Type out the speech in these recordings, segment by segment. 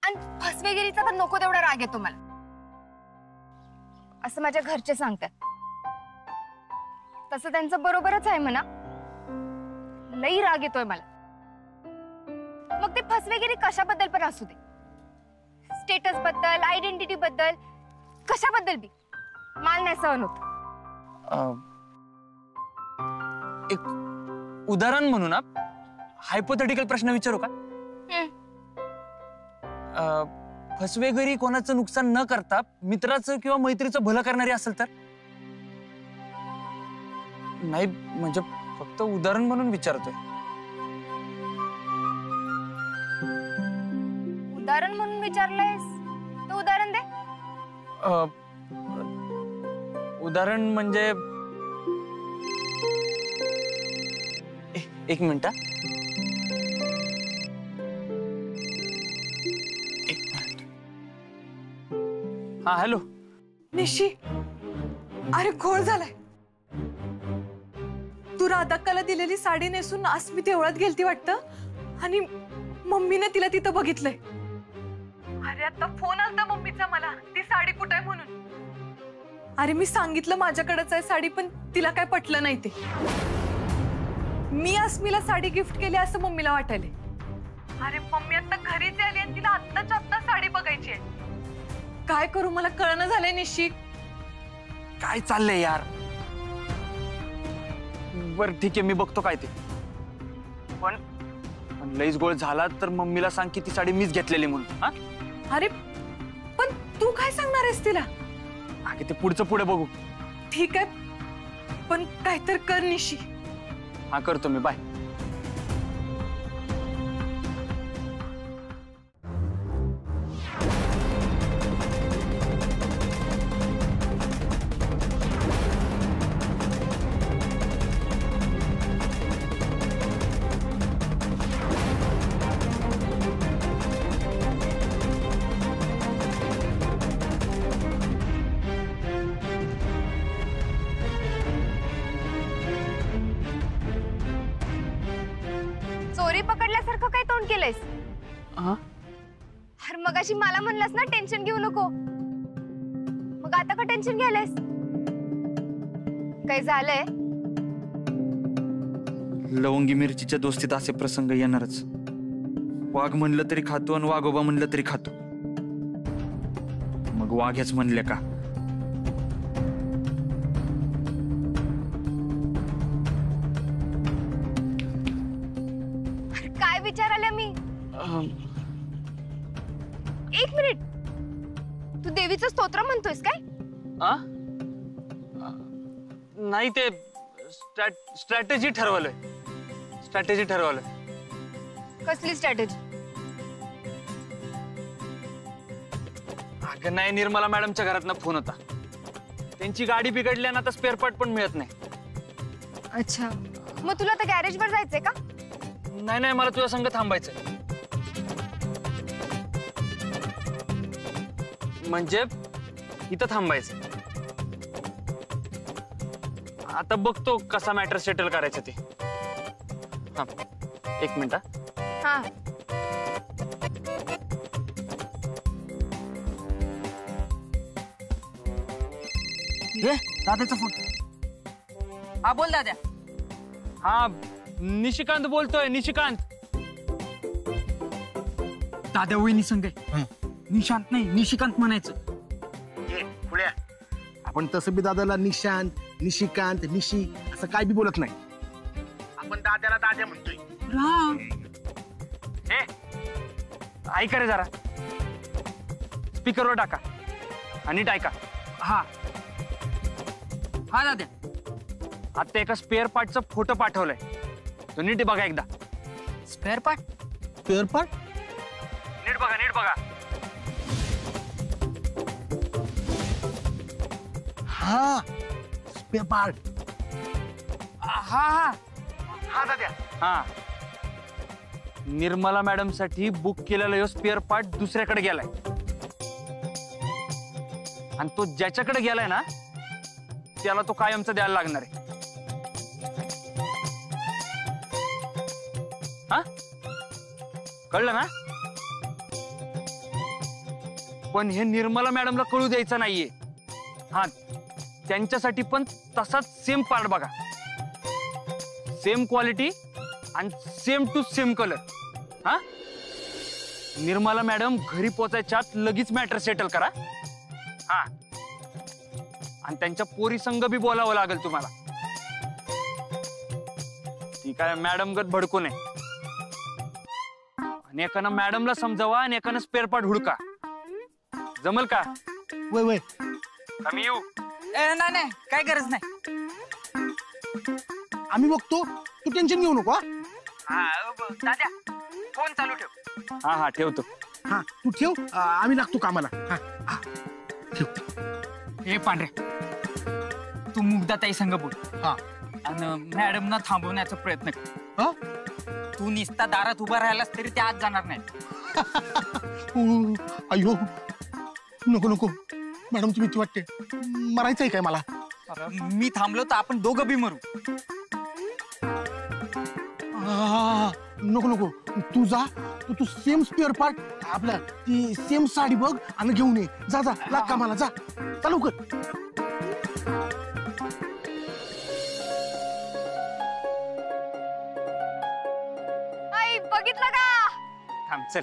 आणि फसवेगिरीचा तर नको तेवढा राग येतो मला, असं माझ्या घरचे सांगतात. तसं त्यांचं बरोबरच आहे म्हणा, लई राग येतोय मला. मग ते फसवेगिरी कशाबद्दल पण असू दे, स्टेटस बद्दल, आयडेंटिटी बद्दल, कशाबद्दल बी मला नाही सहन होत. एक उदाहरण म्हणून हायपोथेटिकल प्रश्न विचारू का? फसवेगिरी कोणाचं नुकसान न करता मित्राचं किंवा मैत्रीचं भलं करणारी असेल तर? नाही म्हणजे फक्त उदाहरण म्हणून विचारतोय. उदाहरण म्हणून विचारलंयस तर उदाहरण दे. उदाहरण म्हणजे एक मिनिट. हा हॅलो निशी, अरे घोळ झालाय. तू राधाक्काला दिलेली साडी नेसून अस्मी देवळात गेलती वाटतं आणि मम्मीने तिला तिथं बघितलंय. अरे आता फोन आलता मम्मीचा मला, ती साडी कुठे आहे म्हणून. अरे मी सांगितलं माझ्याकडेच आहे साडी, पण तिला काय पटलं नाही ते. मी अस्मीला साडी गिफ्ट केली असं मम्मीला वाटायले. अरे मम्मी आता घरीच आली आणि तिला आत्ताच्या आत्ता साडी बघायची आहे. काय करू मला कळणं झालंय निशी. काय चाललंय यार? बर ठीक आहे, मी बघतो काय ते. पण लईच गोळ झाला तर मम्मीला सांग की ती साडी मीच घेतलेली म्हणून. हा अरे पण तू काय सांगणार आहेस तिला? अगे ते पुढचं पुढे बघू. ठीक आहे, पण काहीतरी कर निशी. हा करतो मी, बाय. चोरी पकडल्यासारखं काय तोंड केलंयस? अरे मगाशी मला म्हणलास ना टेन्शन घेऊ नको, मग आता का टेन्शन घ्यायलायस? काय झालंय? लवंगी मिरचीच्या दोस्तीत असे प्रसंग येणारच. वाघ म्हणलं तरी खातो आणि वाघोबा म्हणलं तरी खातो. मग वाघ्याच म्हणले का? काय विचारायला मी? एक मिनिट, तू देवीचं स्तोत्र म्हणतोयस काय? नाही, ते स्ट्रॅटेजी ठरवलंय. कसली स्ट्रॅटेजी? अगं नाही, निर्मला मॅडमच्या घरातनं फोन होता. त्यांची गाडी बिघडली आणि आता स्पेअर पार्ट पण मिळत नाही. अच्छा, मग तुला तर गॅरेजवर जायचंय का? नाही, मला तुझ्या संग थांबायचंय. म्हणजे इथं थांबायचं. आता बघतो कसा मॅटर सेटल करायचं ते. हा, एक मिनिट. हा, दादाचा फोन. हा बोल दादा. हा, निशिकांत बोलतोय. निशिकांत. दादा वहिनी संग. निशांत नाही, निशिकांत म्हणायचं. पुढ्या आपण तसं बी दादाला निशांत, निशिकांत, निशी असं काय बी बोलत नाही. आपण दादाला दादा म्हणतोय. ऐका रे जरा, स्पीकरवर टाका आणि टाका. हा हा दादा. आता एका स्पेअर पार्टचा फोटो पाठवलाय, तो नीट बघा एकदा. Spare part? Spare part? नीट बघा. हा, स्पेअर पार्ट. हा दादा. हा, निर्मला मॅडम साठी बुक केलेला यो स्पेअर पार्ट दुसऱ्याकडे गेलाय. आणि तो ज्याच्याकडे गेलाय ना त्याला तो कायमचा द्यायला लागणार आहे. हा, कळलं ना? पण हे निर्मला मॅडमला कळू द्यायचं नाहीये. हा, त्यांच्यासाठी पण तसाच सेम पार्ट बघा, सेम क्वालिटी आणि सेम टू सेम कलर. हा, निर्मला मॅडम घरी पोचायच्यात लगेच मॅटर सेटल करा. हा, आणि त्यांच्या पोरी संघ बी बोलावं लागेल तुम्हाला. ती काय मॅडम गत भडकू नये. आणि एकानं मॅडमला समजावा आणि एकानं स्पेअर पार्ट हुडका. जमल का? वय वय आम्ही येऊ. नाही नाही, काय गरज नाही. आम्ही बघतो, तू टेन्शन घेऊ नको. दाद्या फोन चालू ठेव. हा हा, ठेवतो. हा तू ठेव, आम्ही लागतो कामाला. हा ठेव. हे पांढरे, तू मुग्धा ताई संग बोल. हा. आणि मॅडमना थांबवण्याचा प्रयत्न कर. हा? तू निस्ता दारात उभा राहिलास तरी ते आत जाणार नाही. अयो नको नको, मॅडमची भीती वाटते. मरायचंय काय मला? मी थांबलो तर आपण दोघं बी मरू. नको नको, तू जा. तू सेम स्पेअर पार्ट, आपल्या ती सेम साडी बघ आणि घेऊन ये. जा जा, लाग कामाला जा. चालू कर. आई बघितलं का? थांब, चल.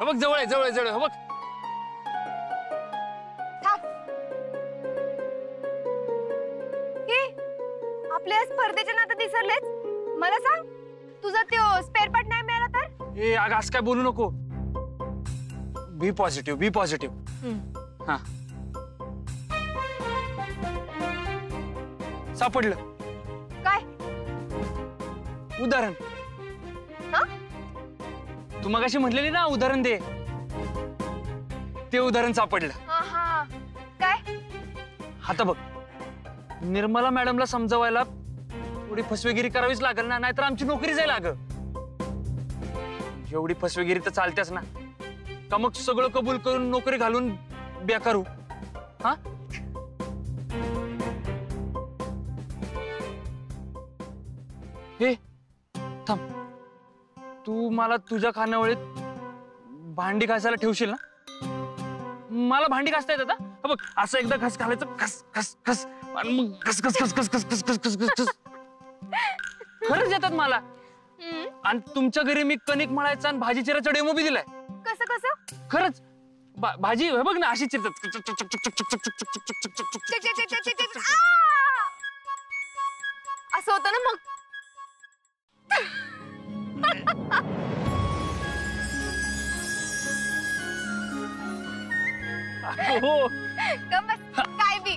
हो बघ, जवळ आहे, जवळ आहे, जवळ आहे. हो बघ. थांब. हे आपल्या स्पर्धेच्या नातं दिसरलेच. मला सांग, तुझा तो स्पेअर पार्ट नाही मिळाला तर? ए अगं, असं काय बोलू नको. बी पॉझिटिव्ह, बी पॉझिटिव्ह. हा, सापडलं. काय? उदाहरण. हा? तू मगाशी म्हटलेली ना उदाहरण दे, ते उदाहरण सापडलं. हा हा, काय? आता बघ, निर्मला मॅडमला समजवायला थोडी फसवेगिरी करावीच लागेल ना, नाहीतर आमची नोकरी जाईल. अगं, एवढी फसवेगिरी तर चालतेच ना. का मग सगळं कबूल करून नोकरी घालून बेकार होऊ? हा, हे थांब. तू मला तुझ्या खानावळीत भांडी घासायला ठेवशील ना? मला भांडी घासता येतात. हा बघ, असं एकदा घास घालायचं, घस घस घस, आणि मग घस घस घस घस घस घस घस घस घस. खरंच येतात मला. आणि तुमच्या घरी मी कणिक मळायचा आणि भाजी चिरायचा डेमो बी दिलाय. कसं कसं? खरंच. भाजी हे बघ ना, अशी चिरतात. असं होतं ना मग. हो, गंमत काय बी.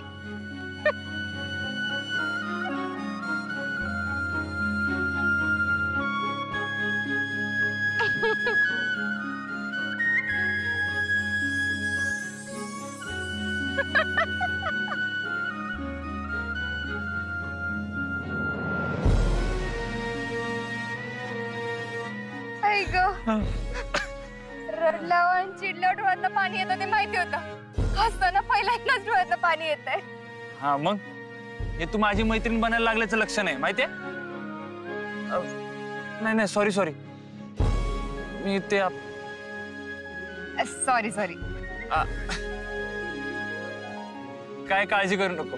आई ग, रडल्यावर आणि चिडल्यावर डोळ्यातलं पाणी येतं ते माहिती होतं. हसताना पहिल्यांदाच डोळ्यातलं पाणी येतंय. हा मग, हे तू माझी मैत्रीण बनायला लागल्याचं लक्षण आहे, माहितीये? नाही नाही, सॉरी सॉरी. मी ते सॉरी सॉरी. काय काळजी करू नको,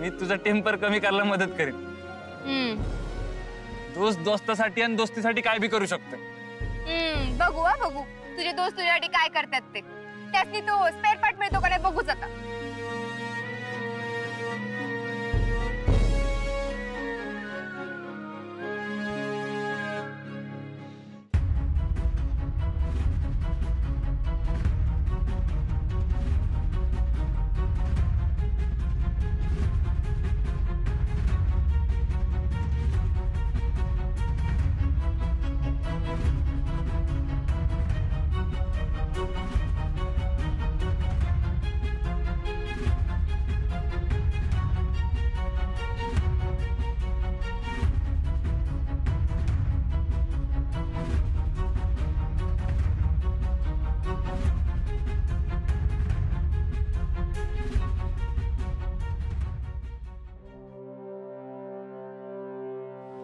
मी तुझा टेम्पर कमी करायला मदत करेन. दोस्त दोस्तासाठी आणि दोस्तीसाठी काय बी करू शकतो. बघू हा बघू, तुझे दोस्त तुझ्यासाठी काय करतात ते. त्यासनी तो स्पेअर पार्ट मिळतो का नाही बघूच आता.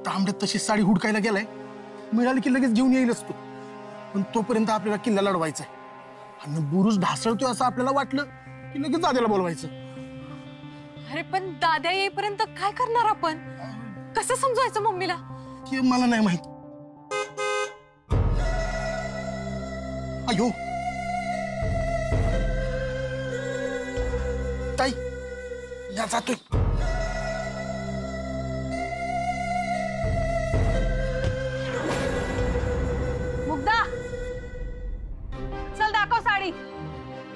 तांबड्यात तशी साडी हुडकायला गेलाय, मिळाली की लगेच घेऊन येईलच तू. पण तोपर्यंत आपल्याला किल्ला लढवायचा आहे. आणि बुरुज ढासळतोय असं आपल्याला वाटलं की लगेच दाद्याला बोलवायचं. अरे पण दाद्या येईपर्यंत काय करणार आपण? कसं समजवायचं मम्मीला? हे मला नाही माहित. अयो ताई, या जातोय. मुग्धा, चल दाखव साडी.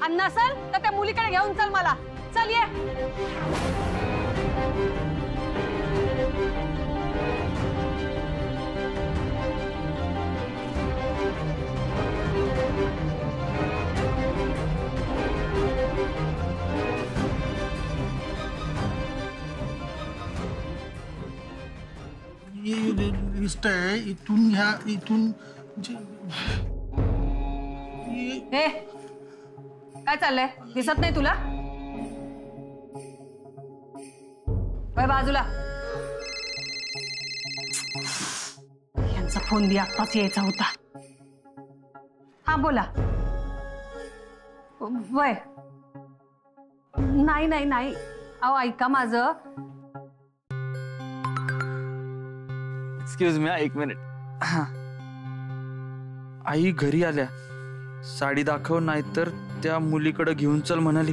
आणि नसल तर त्या मुलीकडे घेऊन चल मला. चल ये. लिस्ट आहे इथून इथून हे काय चाललंय? दिसत नाही तुला? वळ बाजूला. यांचा फोन बी आत्ताच यायचा होता. हा बोला. वय नाही नाही नाही. अहो ऐका माझं. एक्सक्यूज मी, एक मिनिट. आई घरी आल्या. साडी दाखव, नाहीतर त्या मुलीकडे घेऊन चल म्हणाली.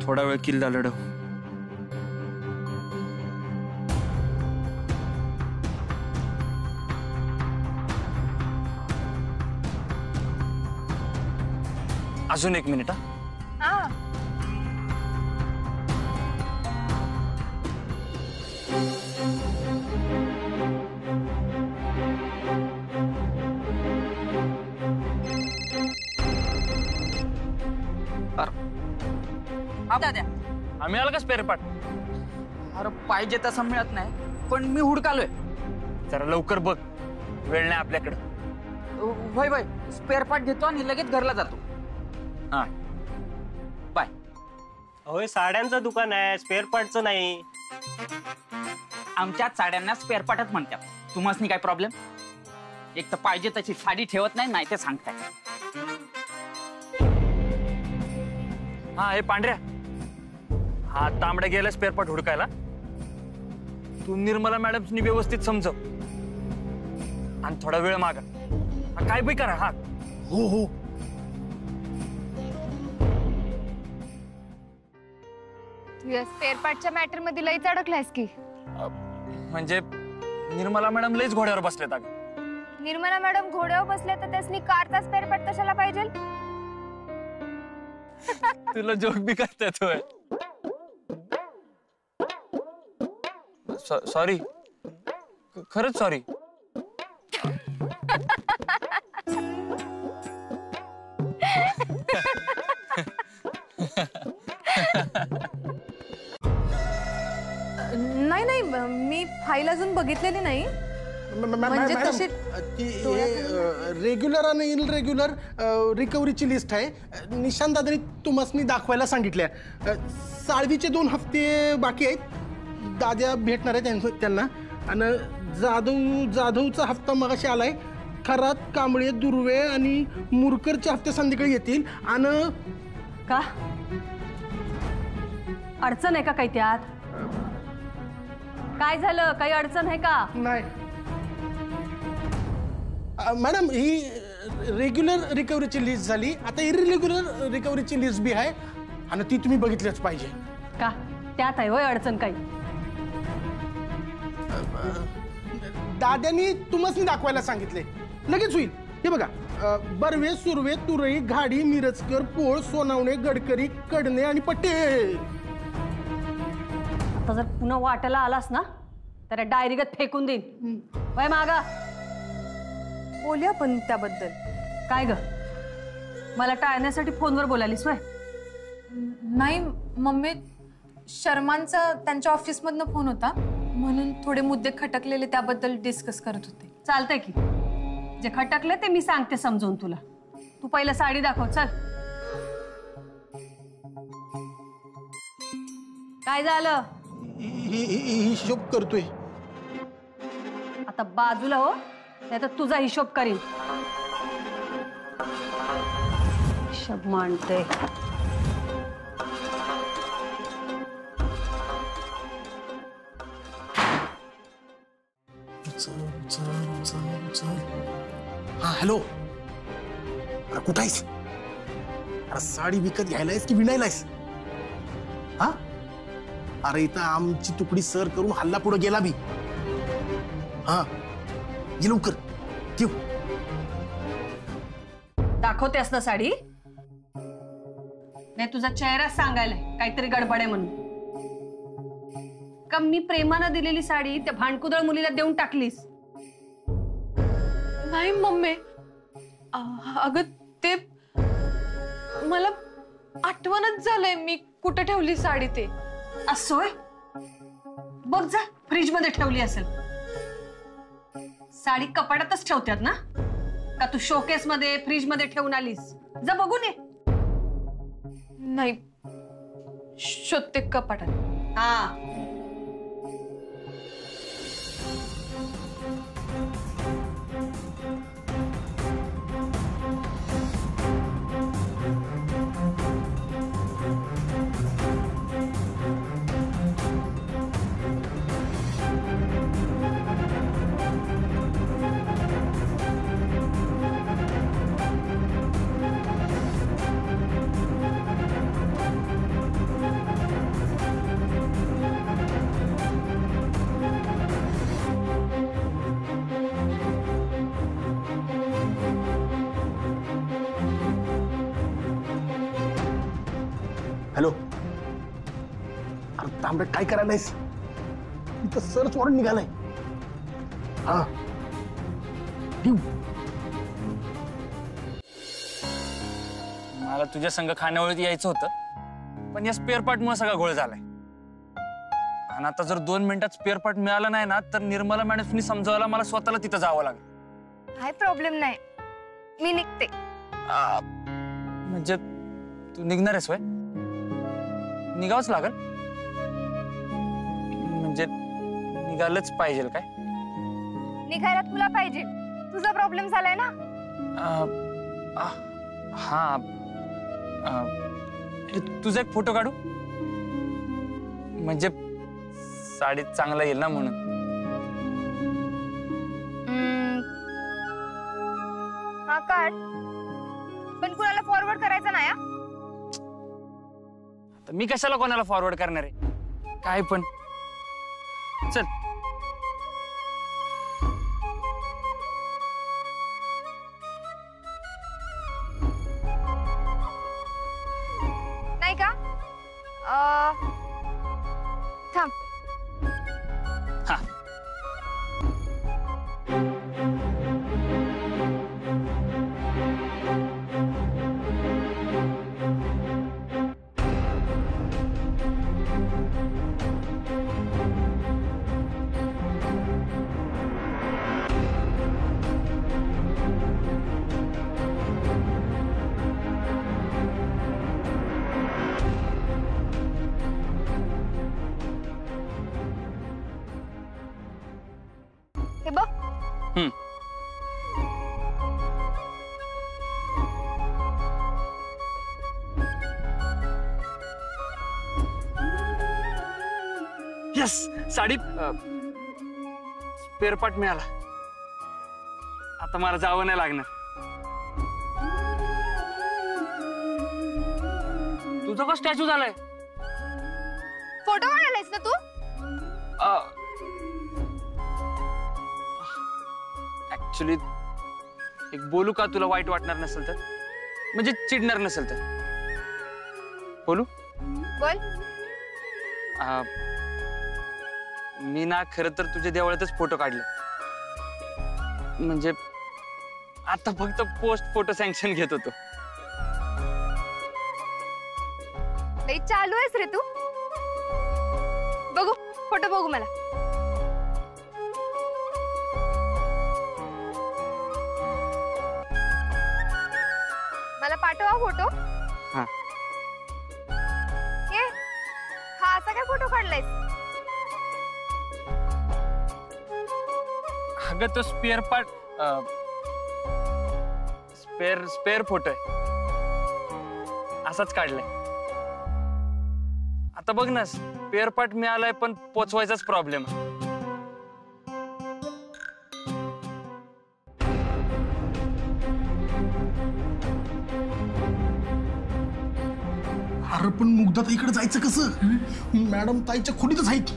थोडा वेळ किल्ला लढव. अजून एक मिनिट. हा दाद्या, आम्ही आला का स्पेअर पार्ट? अरे पाहिजे तसं मिळत नाही, पण मी हुडकालोय. जरा लवकर बघ, वेळ नाही आपल्याकडे. वय वय, स्पेअर पार्ट घेतो आणि लगेच घरला जातो. हा बाय. होय, साड्यांचं दुकान आहे, स्पेअर पार्टचं नाही. आमच्या साड्यांना स्पेअर पार्टच म्हणतात. तुम्हाला काय प्रॉब्लेम? एक तर पाहिजे तशी साडी ठेवत नाही ते सांगताय. हा हे पांढऱ्या, हा तांबड्या गेला स्पेअर पार्ट हुडकायला. तू निर्मला मॅडमनी व्यवस्थित समजव आणि थोडा वेळ मागा. काय बी करा. हा हो हो. तुझ्या स्पेअर पार्टच्या मॅटर मध्ये लईच अडकलायस की. म्हणजे निर्मला मॅडम लईच घोड्यावर बसलेत. अगं निर्मला मॅडम घोड्यावर बसल्या तर त्यासनी कारचा स्पेअर पार्ट कशाला पाहिजे? तुला जोक बी करता येतोय. सॉरी, खरंच सॉरी. नाही नाही, मी फाईल अजून बघितलेली नाही. म्हणजे तशी रेग्युलर आणि इनरेग्युलर रिकव्हरीची लिस्ट आहे. निशांत दादांनी तुम्हाला दाखवायला सांगितल्या. साळवीचे 2 हफ्ते बाकी आहेत. दाद्या भेटणार आहे त्यांना. आणि जाधवचा हप्ता मगाशी आलाय. खरात, कांबळे, दुर्वे आणि मुरकरचे हप्ते संध्याकाळी येतील. आणि का अडचण आहे का काही त्यात? काय झालं? काही अडचण आहे का? नाही मॅडम, ही रेग्युलर रिकव्हरीची लिस्ट झाली. आता इरेग्युलर रिकव्हरीची लिस्ट बी आहे आणि ती तुम्ही बघितलीच पाहिजे. का त्यात आहे होय अडचण काही? दाद्यांनी तुम्हाला दाखवायला सांगितले. लगेच होईल. हे बघा, बर्वे, सुर्वे, तुरई, घाडी, मिरजकर, पोळ, सोनावणे, गडकरी, कडणे आणि पटेल. आता जर पुन्हा वाटायला आलास ना तर डायरीगत फेकून देईन. वय मागा. बोलूया पण त्याबद्दल. काय ग, मला टाळण्यासाठी फोनवर बोलालीस वय? नाही मम्मी, शर्मांचा त्यांच्या ऑफिसमधनं फोन होता, म्हणून थोडे मुद्दे खटकलेले त्याबद्दल डिस्कस करत होते. चालतंय की, जे खटकले ते मी सांगते समजून तुला. तू पहिलं साडी दाखव. चल. काय झालं? हिशोब करतोय. आता बाजूला हो, नाही तर तुझा हिशोब करीन. शब मानते हा हॅलो, अरे कुठं आहेस? अरे साडी विकत घ्यायलायस की विणायलायस? हा अरे इथं आमची तुकडी सर करून हल्ला पुढे गेला बी. हा ये लवकर घेऊ. दाखवतेस ना साडी? नाही तुझा चेहरा सांगायलाय काहीतरी गडबड आहे म्हणून. का मी प्रेमानं दिलेली साडी त्या भांडकुदळ मुलीला देऊन टाकलीस? नाही मम्मी, अगं ते मला आठवणच झालंय मी कुठे ठेवली साडी ते. असोय, बघ जा फ्रीज मध्ये ठेवली असेल. साडी कपाटातच ठेवतात ना? का तू शोकेस मध्ये फ्रीज मध्ये ठेवून आलीस? जा बघून ये. नाही, शोधते कपाटात. हा हॅलो, अरे तांबडे काय करायलायस? इथं सर्च वॉरंट निघालाय. हा घेऊ. मला तुझ्या संघ खाण्यावळीत यायचं होतं, पण या स्पेअर पार्ट मुळे सगळा घोळ झालाय. आणि आता जर 2 मिनिटात स्पेअर पार्ट मिळाला नाही ना, तर निर्मला मॅडमनी समजावायला मला स्वतःला तिथं जावं लागेल. काय प्रॉब्लेम नाही, मी निघते. म्हणजे तू निघणार आहेस? वय निघावंच लागल? म्हणजे निघालच पाहिजे काय? निघायला तुला पाहिजे, तुझा प्रॉब्लेम झालाय ना. हा तुझा एक फोटो काढू, म्हणजे साडीत चांगला येईल ना म्हणून. हा काढ, पण कुणाला फॉरवर्ड करायचा नाही. तर मी कशाला कोणाला फॉरवर्ड करणार आहे? काय पण चल. नाही का? थांब. हा हे बघ. यस, साडी स्पेअर पार्ट मिळाला. आता मला जावं नाही लागणार. तुझा का स्टॅच्यू झालाय? फोटो काढायलायस ना तू? ऍक्च्युली एक बोलू का, तुला वाईट वाटणार नसेल तर? म्हणजे चिडणार नसेल तर बोलू? बोल. मी ना खरं तर तुझ्या देवळातच फोटो काढले. म्हणजे आता फक्त पोस्ट फोटो सँक्शन घेत होतो. लई चालू आहेस रे तू. बघू फोटो, बघू मला. मला पाठवा फोटो. हा. ये, हा असा काय फोटो काढलायस? अगं तो स्पेअर स्पेअर फोटो आहे, असाच काढलाय. आता बघ ना, स्पेअर पार्ट मिळालाय पण पोचवायचाच प्रॉब्लेम. अरे पण मुग्धा ताईकडे जायचं कसं? मॅडम ताईच्या खोलीतच आहेत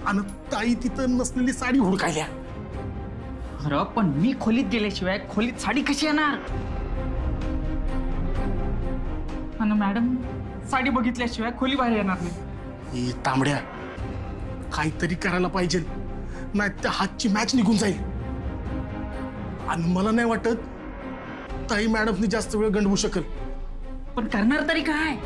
आणि ताई तिथं नसलेली साडी हुडकायल्या. अरे पण मी खोलीत गेल्याशिवाय खोलीत साडी कशी येणार? आणि मॅडम साडी बघितल्याशिवाय खोली बाहेर येणार नाही. ए तांबड्या, काहीतरी करायला पाहिजे, नाही त्या हातची मॅच निघून जाईल. आणि मला नाही वाटत ताई मॅडमनी जास्त वेळ गंडवू शकेल. पण करणार तरी काय?